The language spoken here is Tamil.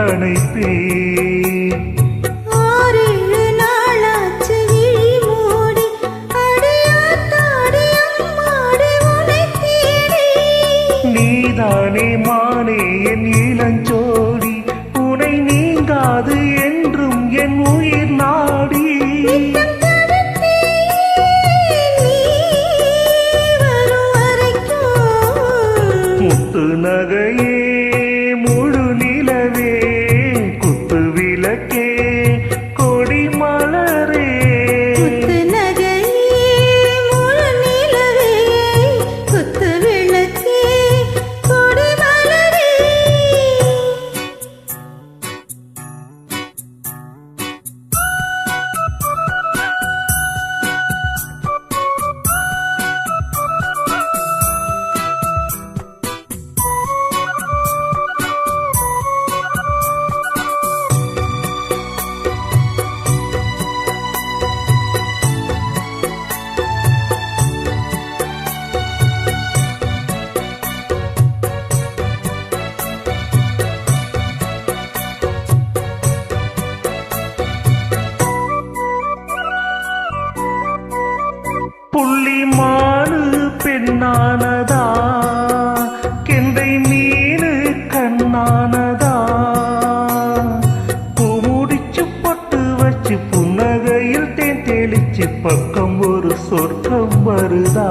அணைப்பேன். 6-7 நாளாச்சு விழி மூடி அடியாத்தாடி அம்மாடி உனை தேடி. நீதானே மானே என் இளஞ்சோடி, உனை நீங்காது என்றும் என் உயிர் நாடி. நித்தம் தவித்தேன் நீ வரும் வரைக்கும். முத்து நகையே முழு நிலவே குத்து விளக்கே கொடி மலரே. குத்து நகையே முழு நிலவே குத்து விளக்கே கொடி மலரே. புள்ளி மானு பெண்ணானதா, கெண்டை மீனு கண்ணானதா. பூ முடிச்சு பொட்டு வச்சு புன்னகையில் தேன் தெளிச்சு பக்கம் ஒரு சொர்க்கம் வருதா.